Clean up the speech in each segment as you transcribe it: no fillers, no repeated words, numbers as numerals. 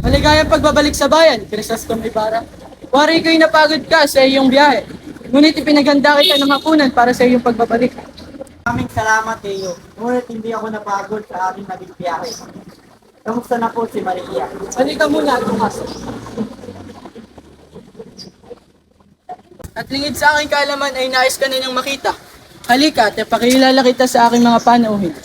Maligayang pagbabalik sa bayan, Crisostom Ibarra. Wari ko'y napagod ka sa iyong biyahe. Ngunit ipinaghanda kita ng hapunan para sa iyong pagbabalik. Maraming salamat Teo. Ngunit hindi ako napagod sa aking naging biyahe. Kamusta na po si Maria? Halika muna at bukas. At lingid sa aking kaalaman ay nais ka ninyong makita. Halika at ipakilala kita sa aking mga panauhin.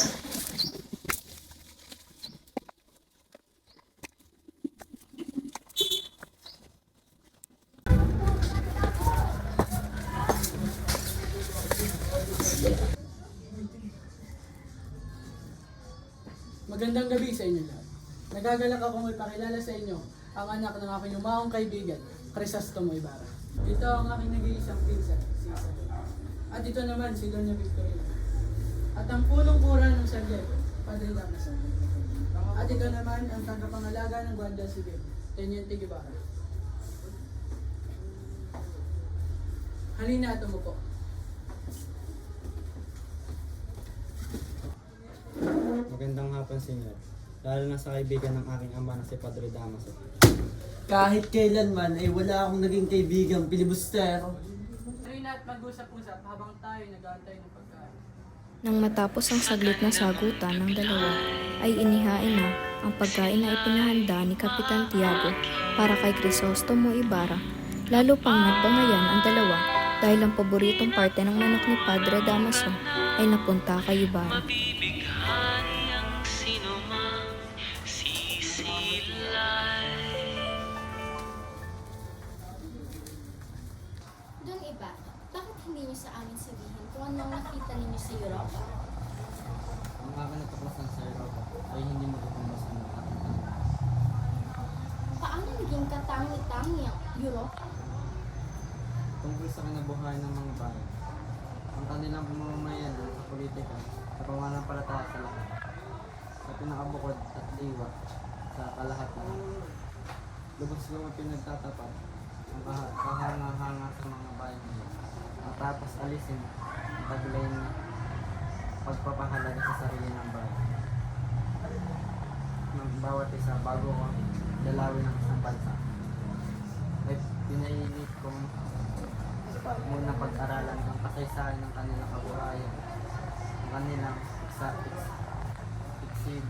Magandang gabi sa inyo lahat. Nagagalak akong ipakilala sa inyo ang anak ng aking umahong kaibigan, Crisostomo Ibarra. Ito ang aking nag-iisang pinsan, si Isabel. At ito naman si Doña Victorina. At ang punong kura ng San Diego, Padre Damaso. At ito naman ang tagapangalaga ng Guardia Civil, Teniente Guevara. Halina at umupo. Magandang hapon, Senyor. Lalo na sa kaibigan ng aking ama na si Padre Damaso. Kahit kailanman ay wala akong naging kaibigang pilibustero. Halina at mag-usap-usap habang tayo nag-aantay ng pagkain. Nang matapos ang saglit na sagutan ng dalawa, ay inihain na ang pagkain na ipinahanda ni Kapitan Tiago para kay Crisostomo Ibarra. Lalo pang nagbangayan ang dalawa dahil ang paboritong parte ng manok ni Padre Damaso ay napunta kay Ibarra. Doon iba, bakit hindi niyo sa amin sabihin kung anong nakita ninyo sa Europa? Ang aking natuklasan sa Europa ay hindi matutumbas ang aking tanong. Paano naging katangi-tangi ang Europa? Tungkol sa kinabuhayan ng mga bayan, ang kanilang pamamayan sa politika sa pamanampalataya sa lahat, sa pinakabukod at diwa sa kalahatan. Lubos lumang pinagtatapat ang kahanga-hanga sa mga bayan nila, matapos alisin ang taglay na pagpapahalaga sa sarili ng bayan ng bawat isa bago ang dalawin ng isang bansa. Ay pinailit kong muna pag-aralan ang kasaysayan ng kanilang kabuhayan, ang kanilang iksib.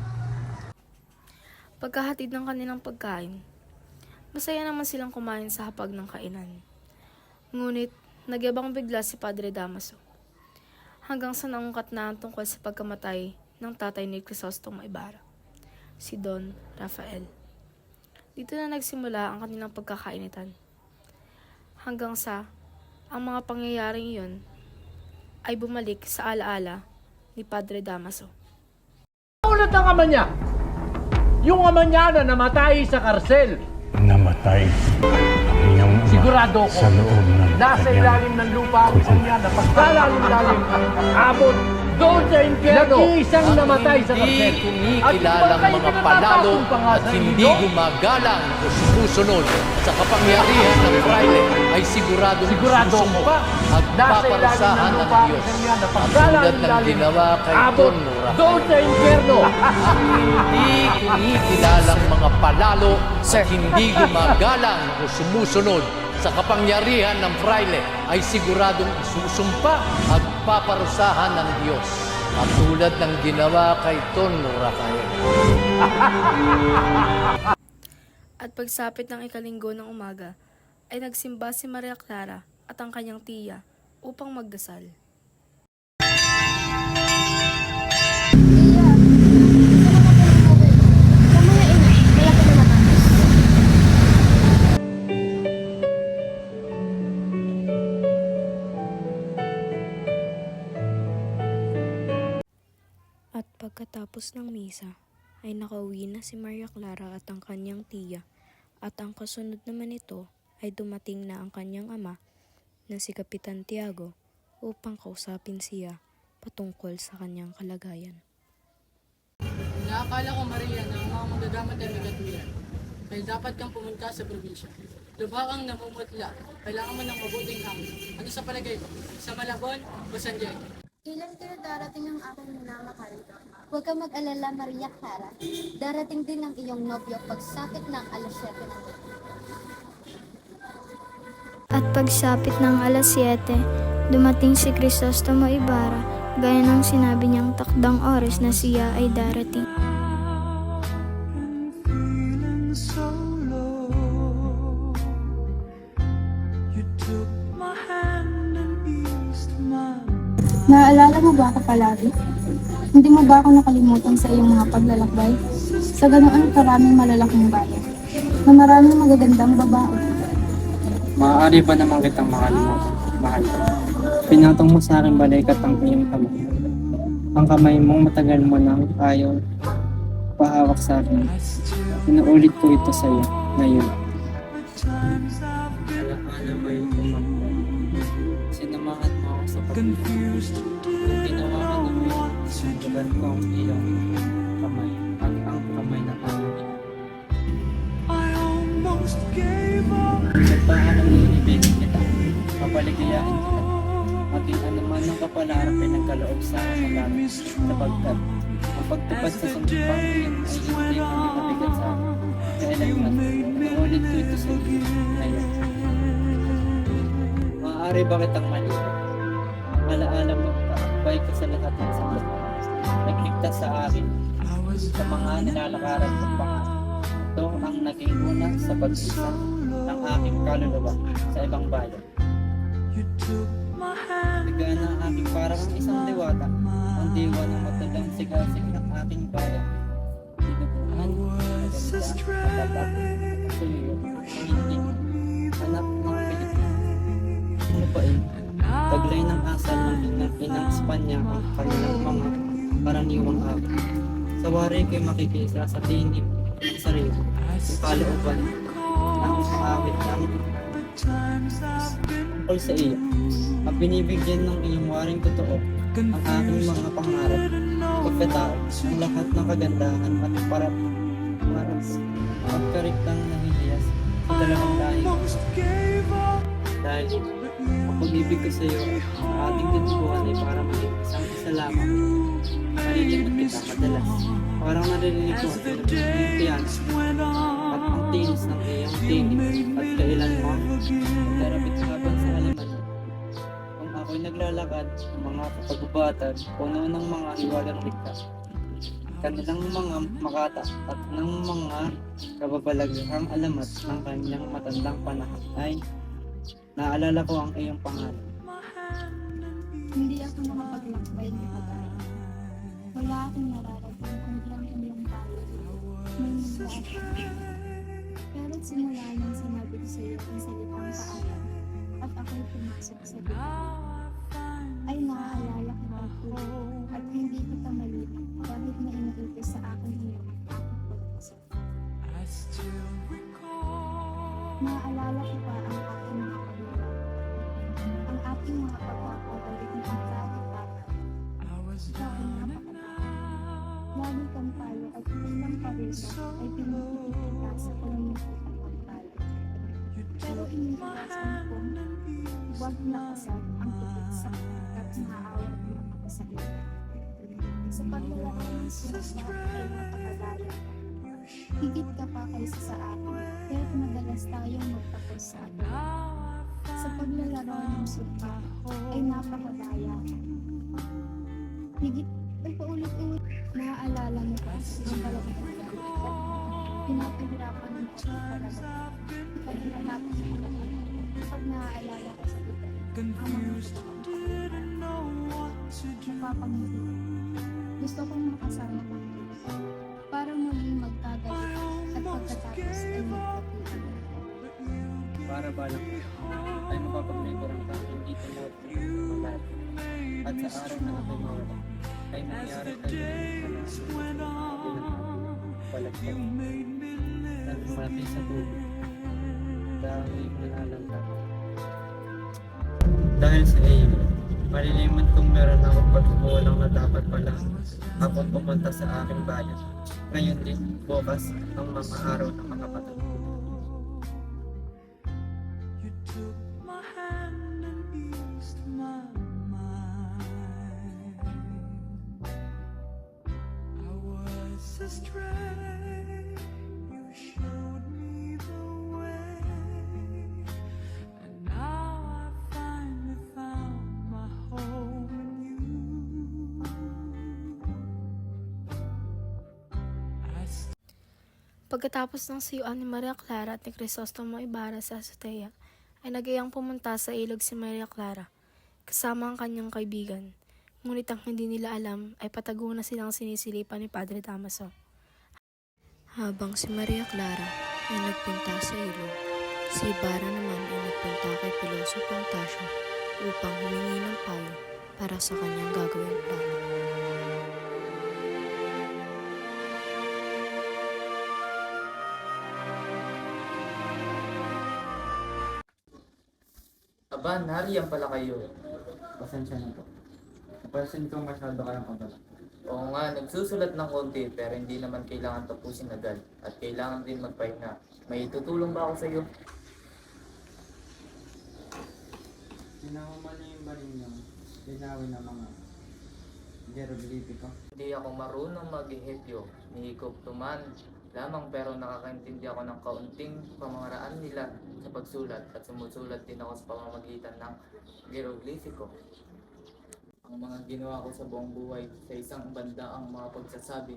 Pagkahatid ng kanilang pagkain, masaya naman silang kumain sa hapag ng kainan. Ngunit, nagyabang bigla si Padre Damaso. Hanggang sa naungkat na ang tungkol sa pagkamatay ng tatay ni Crisostomo Ibarra, si Don Rafael. Dito na nagsimula ang kanilang pagkakainitan. Hanggang sa ang mga pangyayaring iyon ay bumalik sa alaala ni Padre Damaso. Ulat ang ama niya. Yung ama niya na namatay sa karsel. Namatay ang iyong ama Sigurado ko, sa loob ng nasa kanyang ilalim ng lupa ang isang niya na pagkalalim-lalim abot doon sa impyerno. Nag-iisang namatay sa karsel. Kumikilalang mga palalo at hindi gumagalang o sumusunod sa kapangyarihan ng fraile ay sigurado susumpa at paparusahan ng Diyos. At tulad ng ginawa kay Don Nora. Doon sa impyerno. Hindi kumikilalang mga palalo at hindi gumagalang o sumusunod sa kapangyarihan ng fraile ay siguradong isusumpa at paparusahan ng Diyos. At tulad ng ginawa kay Don Nora. At pagsapit ng ikalinggo ng umaga, ay nagsimba si Maria Clara at ang kanyang tiya upang magdasal. At pagkatapos ng misa, ay nakauwi na si Maria Clara at ang kanyang tiya, at ang kasunod naman nito ay dumating na ang kanyang ama na si Kapitan Tiago upang kausapin siya patungkol sa kanyang kalagayan. Naakala ko, Maria, na ang mga magdadamat ay magkatwiran. Kaya dapat kang pumunta sa probinsya. Lubha kang namumutla, kailangan mo ng mabuting hangin. Ano sa palagay mo? Sa Malabon o San Diego? Ilan kaya darating ang aking minamahal? Huwag ka mag-alala, Maria Clara. Darating din ang iyong nobyo pagsapit ng alas 7 ng gabi. At pagsapit ng alas 7, dumating si Crisostomo Ibarra gaya ng sinabi niyang takdang oras na siya ay darating. Naaalala mo ba ako palagi? Hindi mo ba ako nakalimutan sa iyong mga paglalakbay? Sa ganoon karaming malalaking bayan, na maraming magagandang babae. Maaari ba naman kitang makalimutan, mahal ko? Pinatong mo sa akin balikat ang iyong kamay. Ang kamay mong matagal mo nang ayaw pahawak sa akin. Pinuulit ko ito sa iyo ngayon. Alaala mo yung kumakbay. Sinamahan mo ako sa pagkakas. Kung ginawa ka naman, sugaban ko ang iyong kamay at ang kamay na tanong. Sa paanong inibigin kita, kapaligayahin kita, maging anuman ng kapalaran pinagkaloob sa akin ng sapagkat ang pagtupad sa sumpang iyon ay hindi mo nakabigat sa akin. Kailanman, naulit ko ito sa iyo ngayon. Maaari ba kitang maliit? Alaala mo, kaakbay ko sa lahat ng sandat. Nagligtas sa akin sa mga nilalakaran kong pangalan. Ito ang naging una sa pag-isa ng aking kaluluwa sa ibang bayan. Nagana ang aking parang isang diwata, ang diwa ng matandang sigasig ng aking bayan. Dinubuhan, maganda, matatak, suyo, hindi, anak ng Pilipinas. Ano ba eh? Taglay ng asal ng inang Espanya ang kanilang mga karaniwang awit. Sa wari ko'y makikisa sa tinib ng sarili, sa kalooban ng awit ng tungkol sa iyo. At binibigyan ng iyong waring totoo ang aking mga pangarap, pagkatao, ang lahat ng kagandahan at paras, pagkariktang nahihiyas sa dalawang lahi. Dahil ang pag-ibig ko sa iyo, ang ating titubuhan ay para maging isang isa lamang. Nalilimot kita madalas. Parang narinig ko ang piano at ang tinis ng iyong tinig at kailan mo darapit habang sa halaman. Kung ako'y naglalakad, ang mga kapagubatan, puno ng mga hiwagang ligtas. Kanilang mga makata at ng mga kababalaghang alamat ng kanyang matandang panahon ay naalala ko ang iyong pangalan. Hindi ako nakapaglakbay ng babae. Wala akong nararamdaman kundi ang iyong tayo. May naglaas. Pero simula nang sinabi ko sa iyo ang salitang paalam at ako'y pumasok sa bigay, ay naaalala ko ako at hindi kita maliit dahil may inuutos sa akin iyong pagpasok. Naaalala ko pa ang aking mga paglalakbay, ang aking mga pagkakabalik ng kahit-bata. Ikaw ay napakaganda. Lagi kang palo at ilang parisa ay pinipili kita sa pamamagitan ng palo. Pero iniiwasan kong huwag nakasag ang tipid sa at maaawat ng makasakit. Sa paglalaro ng sumpa ay napakadaya. Higit ka pa kaysa sa akin, kaya't madalas tayong magtapos sa atin. Sa paglalaro ng sumpa ay napakadaya. Higit ay paulit-ulit. Naaalala mo ba ang kalagayan? Pinapahirapan mo ako talaga. Paghihanapan mo ako. Pag naaalala ko sa ito, ang mga napapangiti. Gusto kong makasama ka para muling magkagalit at pagkatapos ay magkatuloy. Para balang ay mapapaglingkuran ka hindi tumawag ng lahat. At sa araw na ako'y mawala, ay mangyari kayo ng palagpag. At malapit sa tubig, dahil malalanta. Dahil sa iyo, maliliman kung meron akong pagkukulang na dapat pala akong pumunta sa aking bayan. Ngayon din, bukas, ang mga araw ng mga patay. Pagkatapos ng siyuan ni Maria Clara at ni Crisostomo Ibarra sa Azotea, ay nagayang pumunta sa ilog si Maria Clara, kasama ang kanyang kaibigan. Ngunit ang hindi nila alam ay patago na silang sinisilipan ni Padre Damaso. Habang si Maria Clara ay nagpunta sa ilog, si Ibarra naman ay nagpunta kay Piloso Pontasio upang humingi ng payo para sa kanyang gagawing plano. Aba, nariyan pala kayo. Pasensya na po. Napansin ko masyado kayong kabala. Oo nga, nagsusulat ng konti pero hindi naman kailangan tapusin agad. At kailangan din magpahinga. May tutulong ba ako sa iyo? Sinama niyo yung barin niyo. Linawin ng mga hieroglifiko. Hindi ako marunong mag-ehepyo. Nihikop tuman lamang pero nakakaintindi ako ng kaunting pamamaraan nila sa pagsulat at sumusulat din ako sa pamamagitan ng hieroglifiko. Ang mga ginawa ko sa buong buhay sa isang banda ang mga pagsasabi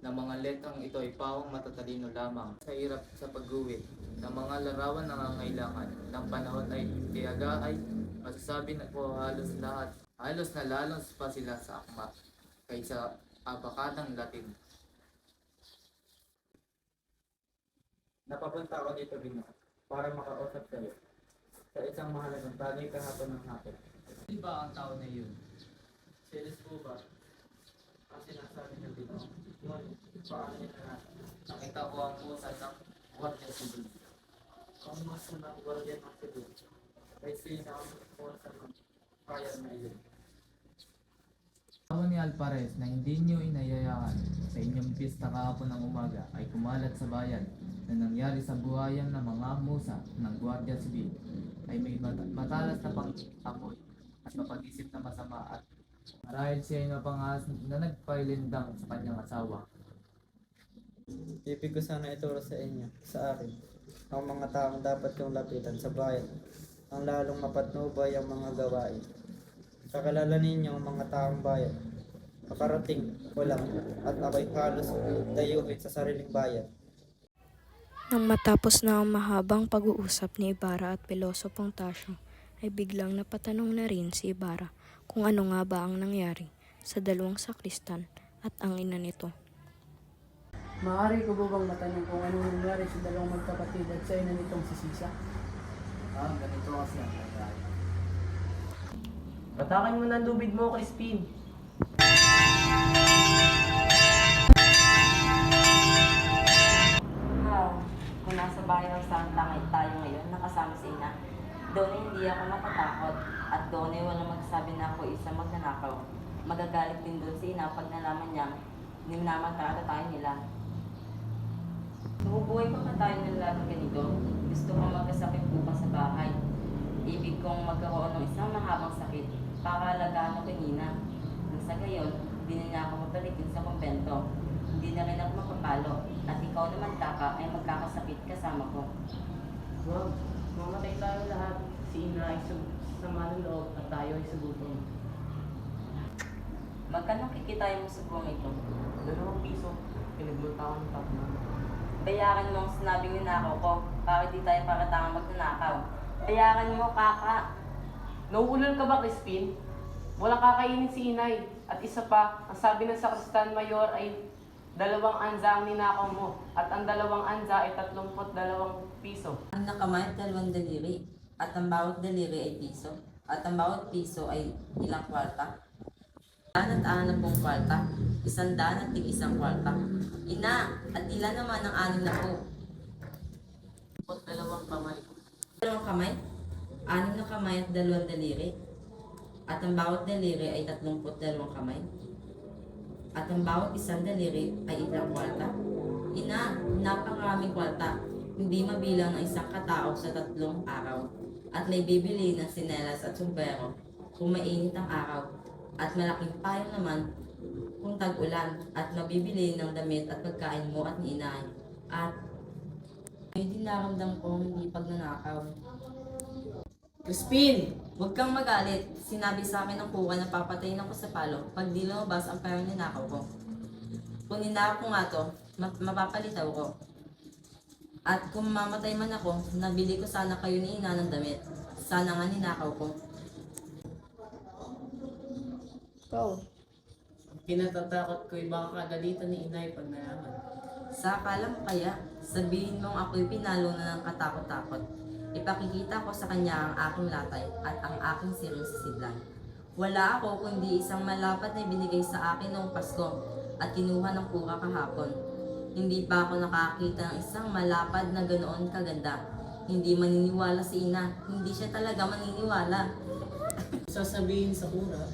ng mga letrang ito ay pawang matatalino lamang sa hirap sa pag-uwi ng mga larawan na nangangailangan ng panahon ay tiyaga ay masasabi na ko halos na lalos pa sila sa akma kaysa abakadang Latin. Napapunta ako dito rin para makausap kayo sa isang mahalagang bagay kahapon ng hapon. Di ba ang tao na yun? Silas po ba? Ang sinasabi niyo dito. Paano niyo na nakita ko ang pusa ng Guardia Civil. Ang pusa ng Guardia Civil ay sina ang pusa ng kaya na yun. Tao ni Alvarez na hindi niyo inayayaan sa inyong pista kahapon ng umaga ay kumalat sa bayan na nangyari sa buhayan ng mga musa ng Guardia Civil ay may matalas na pang-apoy at mapag-isip na masama at marahil siya ay napangas na nagpailindang sa kanyang asawa. Ibig ko sana ituro sa inyo, sa akin, ang mga taong dapat kong lapitan sa bayan, ang lalong mapatnubay ang mga gawain. Kakalala ninyo ang mga taong bayan, makarating, walang, at ako'y halos dayuhin sa sariling bayan. Nang matapos na ang mahabang pag-uusap ni Ibarra at Piloso Pontasio, ay biglang napatanong na rin si Ibarra kung ano nga ba ang nangyari sa dalawang sakristan at ang ina nito. Maaari ko ba bang matanong kung ano nangyari sa dalawang magkapatid at sa ina nitong si Sisa? Ganito kasi ang nangyari. Patakan mo ng lubid mo, Crispin. Kung nasa bayan ng Santa tayo ngayon, nakasama si Ina, doon hindi ako natatakot at doon ay walang magsasabi na ako isang magnanakaw. Magagalit din doon si Ina pag nalaman niya, ninamantarata tayo nila. Nabubuhay pa tayo ng lahat ganito, gusto kong magkasakit bukas sa bahay. Ibig kong magkaroon ng isang mahabang sakit, pakalagaan ko ni Ina. Nang sa gayon, di na niya ako mabalik din sa kumbento. Hindi na rin ako makapalo at ikaw naman Taka ay magkakasakit kasama ko. Wag, mamatay tayo lahat. Si Ina ay sama ng loob at tayo ay sugutom. Magkano kikitayin mo sa buwang ito? 2 piso, pinagmunta ko ng tatlo. Bayaran mo ang sinabing ninakaw ko para di tayo paratangang magnanakaw. Bayaran mo, Kaka. Nauulol ka ba, Crispin? Walang kakainin si Inay. At isa pa, ang sabi ng Sakristan Mayor ay 2 anza ang ninakaw mo. At ang 2 anza ay 32 piso. Ang nakamay 2 daliri at ang bawat daliri ay piso. At ang bawat piso ay ilang kwarta. 100 at 60 kwarta. 100 at 1 kwarta. Ina, at ilan naman ang 6 na po? 2 kamay. 2 kamay? 6 na kamay at 2 daliri. At ang bawat daliri ay 32 kamay. At ang bawat isang daliri ay ilang kwarta. Ina, napakaraming kwarta. Hindi mabilang ng isang katao sa 3 araw. At may bibili ng sinelas at sombrero kung mainit ang araw. At malaking payong naman kung tag-ulan at mabibili ng damit at pagkain mo at ni inay. At may dinaramdam kong hindi pagnanakaw. Crispin! Huwag kang magalit. Sinabi sa akin ng kuwa na papatayin ako sa palo pag di lumabas ang perang ninakaw ko. Kung ninakaw ko nga to, mapapalitaw ko. At kung mamatay man ako, nabili ko sana kayo ni ina ng damit. Sana nga ninakaw ko. Ikaw, kinatatakot ko baka kagalitan ni inay pag nalaman. Sa akala mo kaya, sabihin mong ako'y pinalo na ng katakot-takot. Ipakikita ko sa kanya ang aking latay at ang aking siring sa sidlan. Wala ako kundi isang malapad na ibinigay sa akin noong Pasko at kinuha ng kuka kahapon. Hindi pa ako nakakita ng isang malapad na ganoon kaganda. Hindi maniniwala si ina. Hindi siya talaga maniniwala. Sasabihin sa kura,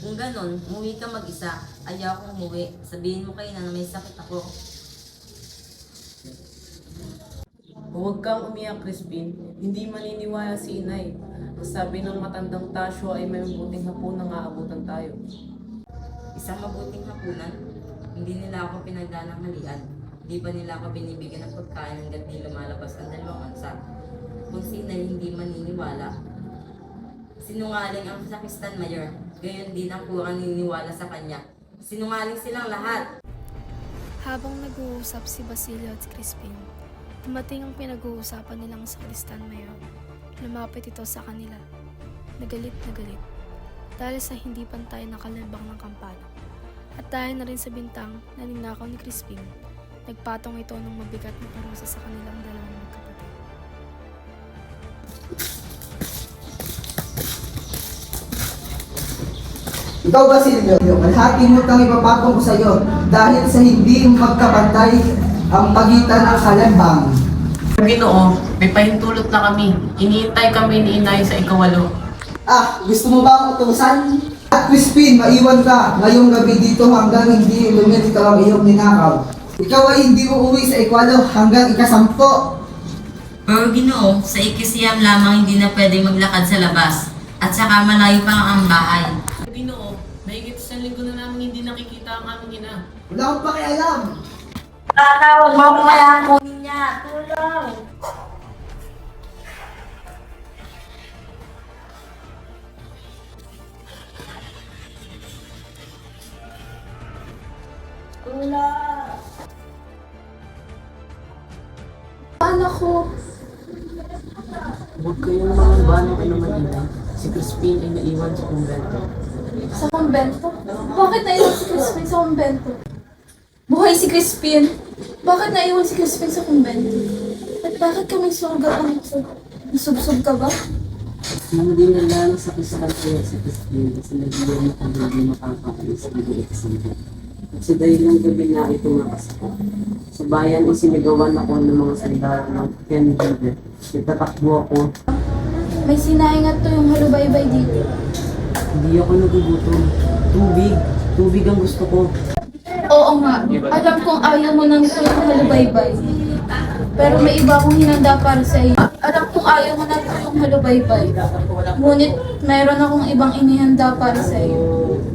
Kung ganon, umuwi ka mag-isa. Ayaw kong umuwi. Sabihin mo kay ina na may sakit ako. huwag kang umiyak, Crispin. Hindi maniniwala si inay. Ang sabi ng matandang Tasyo ay may mabuting hapunan nga abutan tayo. Isang mabuting hapunan, hindi nila ako pinagdananghalian. Di pa nila ako binibigyan ng pagkain hanggat di lumalabas ang 2 ansa. Kung si inay hindi maniniwala, sinungaling ang sakristan mayor. Gayon din ang kurang naniniwala sa kanya. Sinungaling silang lahat. Habang nag-uusap si Basilio at Crispin, dumating ang pinag-uusapan nilang sakristan mayor. Lumapit ito sa kanila. Nagalit na galit. Dahil sa hindi pantay na kalibang ng kampana. At dahil na rin sa bintang na ninakaw ni Crispin, nagpatong ito ng mabigat na parusa sa kanilang dalawang magkapatid. Ikaw, Basilio, kalahati mo kang ipapatong ko sa iyo dahil sa hindi magkapantay ang pagitan ng kalembang. Ginoo, may pahintulot na kami. Iniintay kami ni inay sa ikawalo. Gusto mo ba ang utusan? At Crispin, maiwan ka ngayong gabi dito hanggang hindi lumilitaw ang iyong ninakaw. Ikaw ay hindi uuwi sa ikwalo hanggang ika-10. Pero Ginoo, sa ikisiyam lamang hindi na pwedeng maglakad sa labas. At saka malayo pa ang bahay. Ginoo, mahigit 1 linggo na namin hindi nakikita ang aming ina. Wala akong pakialam. Huwag mo akong kailangan kunin niya. Tulong! Anak ko, Huwag kayong mangamba ng anuman inay. Si Crispin ay naiwan sa kumbento. sa kumbento? Bakit naiwan si Crispin sa kumbento? Buhay si Crispin! Bakit naiwan si Crispin sa kumbento? At bakit kami sugat ang nasubsob ka ba? Hindi nila sa kristal kaya si Crispin kasi nagiging na kami hindi makakaalis ng bulit sila. At sa dahil ng gabi na ito nga Pasko. Sa bayan isinigawan ako ng mga sandara ng Ken River. Nagtatakbo ako. May sinaingat to yung halubaybay dito. Hindi ako nagugutom. Tubig. Tubig ang gusto ko. Oo nga, alam kong ayaw mo ng tuyong halubaybay. Pero may iba akong hinanda para sa iyo. Alam kong ayaw mo ng tuyong halubaybay. Ngunit mayroon akong ibang inihanda para sa iyo.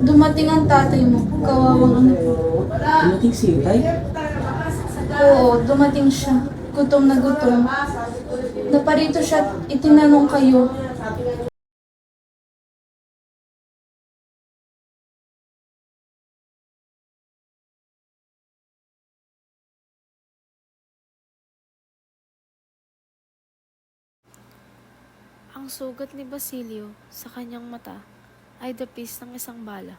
Dumating ang tatay mo, kawawang anak. Dumating si Itay. Oo, dumating siya. Gutom na gutom. Naparito siya at itinanong kayo. Ang sugat ni Basilio sa kanyang mata ay dapis ng isang bala.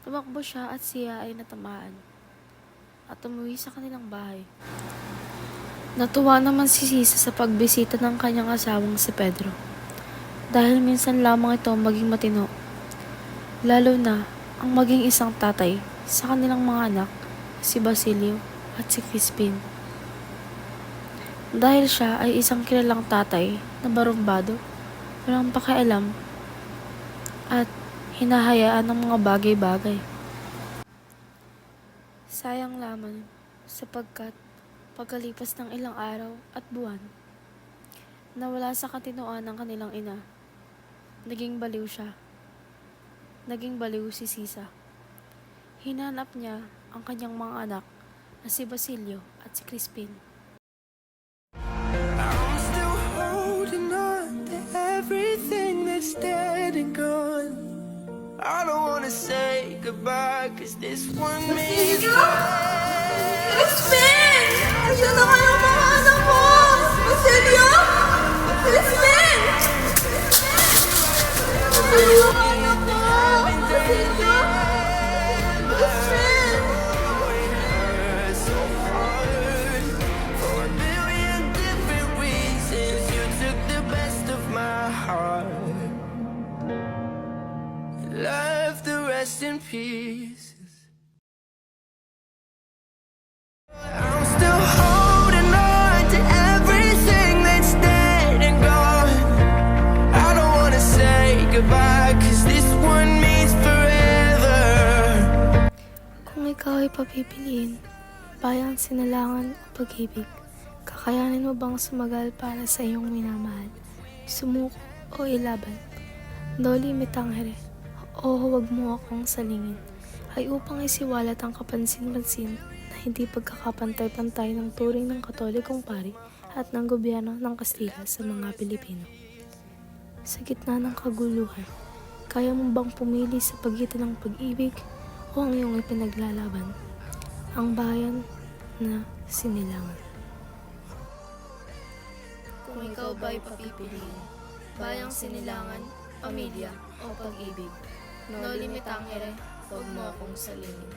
Tumakbo siya at siya ay natamaan at umuwi sa kanilang bahay. Natuwa naman si Sisa sa pagbisita ng kanyang asawang si Pedro dahil minsan lamang ito maging matino, lalo na ang maging isang tatay sa kanilang mga anak, si Basilio at si Crispin. Dahil siya ay isang kilalang tatay na barumbado, walang pakialam at hinahayaan ng mga bagay-bagay. Sayang lamang sapagkat pagkalipas ng ilang araw at buwan, nawala sa katinoan ng kanilang ina. Naging baliw siya. Naging baliw si Sisa. Hinanap niya ang kanyang mga anak na si Basilio at si Crispin. I'm still holding on to everything that's dead and gone. I don't wanna say goodbye, cause this one means Crispin! Asan na kayo mga anak ko? Basilio! Crispin! Basilio, anak ko! Basilio! Crispin! so hard. For a million different reasons, you took the best of my heart, left the rest in peace. I'm still holding on to everything that's dead and gone. I don't wanna say goodbye, cause this one means forever. Kung ikaw ay papipiliin, bayang sinalangan o pag-ibig, kakayanin mo bang sumagal para sa iyong minamahal, sumuko o ilaban? Doli mitangere, o huwag mo akong salingin, ay upang isiwalat ang kapansin-pansin na hindi pagkakapantay-pantay ng turing ng Katolikong pari at ng gobyerno ng Kastila sa mga Pilipino. Sa gitna ng kaguluhan, kaya mo bang pumili sa pagitan ng pag-ibig o ang iyong ipinaglalaban? Ang bayan na sinilangan. Kung ikaw ba'y papipiliin, bayang sinilangan, pamilya o pag-ibig, no limitangere, huwag mo akong salingin.